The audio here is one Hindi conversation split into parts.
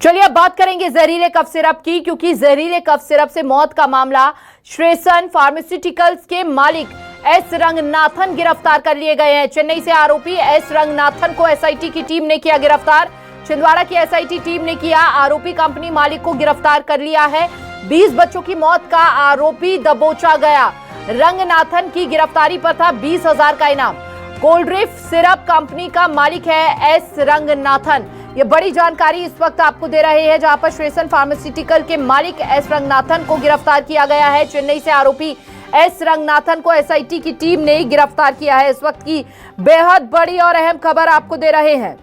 चलिए अब बात करेंगे जहरीले कफ सिरप की, क्योंकि जहरीले कफ सिरप से मौत का मामला श्रेयसन फार्मास्यूटिकल्स के मालिक एस रंगनाथन गिरफ्तार कर लिए गए हैं। चेन्नई से आरोपी एस रंगनाथन को एसआईटी की टीम ने किया गिरफ्तार। छिंदवाड़ा की एसआईटी टीम ने किया आरोपी कंपनी मालिक को गिरफ्तार कर लिया है। 20 बच्चों की मौत का आरोपी दबोचा गया। रंगनाथन की गिरफ्तारी पर था 20,000 का इनाम। कोल्ड्रिफ्ट सिरप कंपनी का मालिक है एस रंगनाथन। ये बड़ी जानकारी इस वक्त आपको दे रहे हैं, जहां पर श्रेयसन फार्मास्यूटिकल के मालिक एस रंगनाथन को गिरफ्तार किया गया है। चेन्नई से आरोपी एस रंगनाथन को एसआईटी की टीम ने गिरफ्तार किया है। इस वक्त की बेहद बड़ी और अहम खबर आपको दे रहे हैं।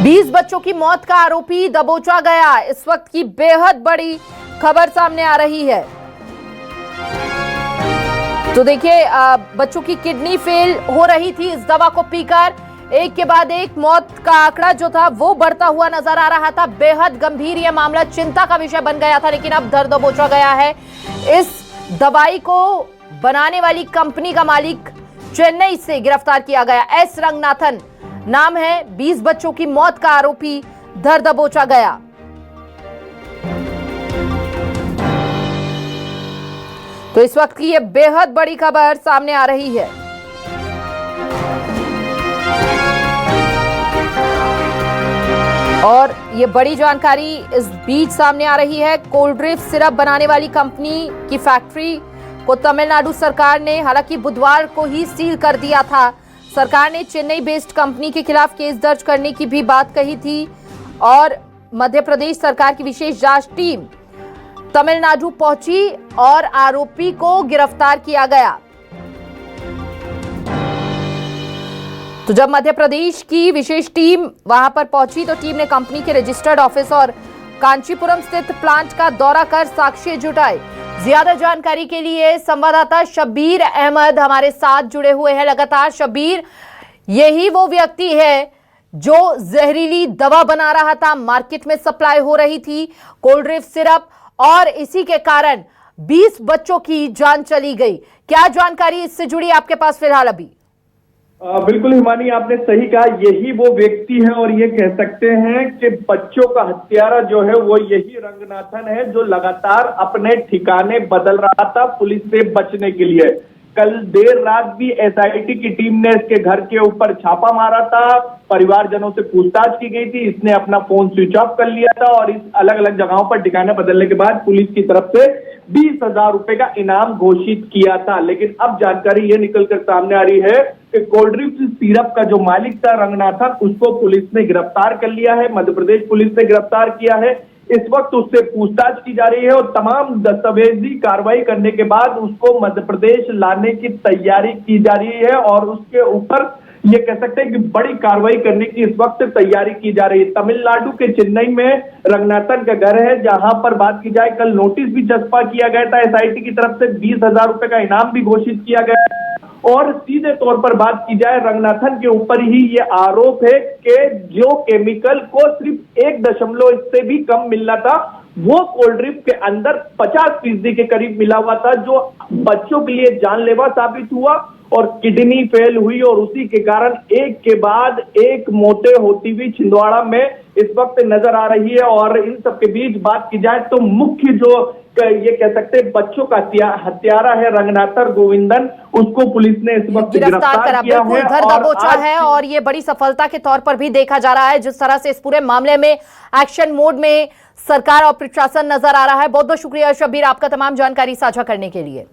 बीस बच्चों की मौत का आरोपी दबोचा गया। इस वक्त की बेहद बड़ी खबर सामने आ रही है। तो देखिए, बच्चों की किडनी फेल हो रही थी इस दवा को पीकर। एक के बाद एक मौत का आंकड़ा जो था वो बढ़ता हुआ नजर आ रहा था। बेहद गंभीर यह मामला चिंता का विषय बन गया था, लेकिन अब धर दबोचा गया है। इस दवाई को बनाने वाली कंपनी का मालिक चेन्नई से गिरफ्तार किया गया। एस रंगनाथन नाम है। 20 बच्चों की मौत का आरोपी धर दबोचा गया। तो इस वक्त की यह बेहद बड़ी खबर सामने आ रही है। और ये बड़ी जानकारी इस बीच सामने आ रही है। कोल्ड्रिफ्ट सिरप बनाने वाली कंपनी की फैक्ट्री को तमिलनाडु सरकार ने हालांकि बुधवार को ही सील कर दिया था। सरकार ने चेन्नई बेस्ड कंपनी के खिलाफ केस दर्ज करने की भी बात कही थी और मध्य प्रदेश सरकार की विशेष जांच टीम तमिलनाडु पहुंची और आरोपी को गिरफ्तार किया गया। तो जब मध्य प्रदेश की विशेष टीम वहां पर पहुंची तो टीम ने कंपनी के रजिस्टर्ड ऑफिस और कांचीपुरम स्थित प्लांट का दौरा कर साक्ष्य जुटाए। ज्यादा जानकारी के लिए संवाददाता शब्बीर अहमद हमारे साथ जुड़े हुए हैं लगातार। शब्बीर, यही वो व्यक्ति है जो जहरीली दवा बना रहा था, मार्केट में सप्लाई हो रही थी कोल्ड्रिफ्ट सिरप, और इसी के कारण 20 बच्चों की जान चली गई। क्या जानकारी इससे जुड़ी आपके पास फिलहाल अभी? बिल्कुल हिमानी, आपने सही कहा। यही वो व्यक्ति है और ये कह सकते हैं कि बच्चों का हत्यारा जो है वो यही रंगनाथन है, जो लगातार अपने ठिकाने बदल रहा था पुलिस से बचने के लिए। कल देर रात भी एसआईटी की टीम ने इसके घर के ऊपर छापा मारा था। परिवारजनों से पूछताछ की गई थी। इसने अपना फोन स्विच ऑफ कर लिया था और इस अलग अलग जगहों पर ठिकाने बदलने के बाद पुलिस की तरफ से 20,000 रुपए का इनाम घोषित किया था। लेकिन अब जानकारी ये निकलकर सामने आ रही है कि कोल्ड्रिफ्ट सिरप का जो मालिक था रंगनाथन, उसको पुलिस ने गिरफ्तार कर लिया है। मध्य प्रदेश पुलिस ने गिरफ्तार किया है। इस वक्त उससे पूछताछ की जा रही है और तमाम दस्तावेजी कार्रवाई करने के बाद उसको मध्य प्रदेश लाने की तैयारी की जा रही है और उसके ऊपर ये कह सकते हैं कि बड़ी कार्रवाई करने की इस वक्त तैयारी की जा रही है। तमिलनाडु के चेन्नई में रंगनाथन का घर है, जहां पर बात की जाए कल नोटिस भी चस्पा किया गया था एसआईटी की तरफ से। 20,000 रुपए का इनाम भी घोषित किया गया और सीधे तौर पर बात की जाए रंगनाथन के ऊपर ही ये आरोप है कि जो केमिकल को सिर्फ 1 से भी कम मिलना था वो कोल्ड्रिफ्ट के अंदर 50% के करीब मिला हुआ था, जो बच्चों के लिए जानलेवा साबित हुआ और किडनी फेल हुई और उसी के कारण एक के बाद एक मौतें होती हुई छिंदवाड़ा में इस वक्त नजर आ रही है। और इन सब के बीच बात की जाए तो मुख्य जो ये कह सकते हैं बच्चों का हत्यारा है रंगनाथन गोविंदन, उसको पुलिस ने इस वक्त गिरफ्तार किया है। धर दबोचा है और ये बड़ी सफलता के तौर पर भी देखा जा रहा है, जिस तरह से इस पूरे मामले में एक्शन मोड में सरकार और प्रशासन नजर आ रहा है। बहुत बहुत शुक्रिया शब्बीर, आपका तमाम जानकारी साझा करने के लिए।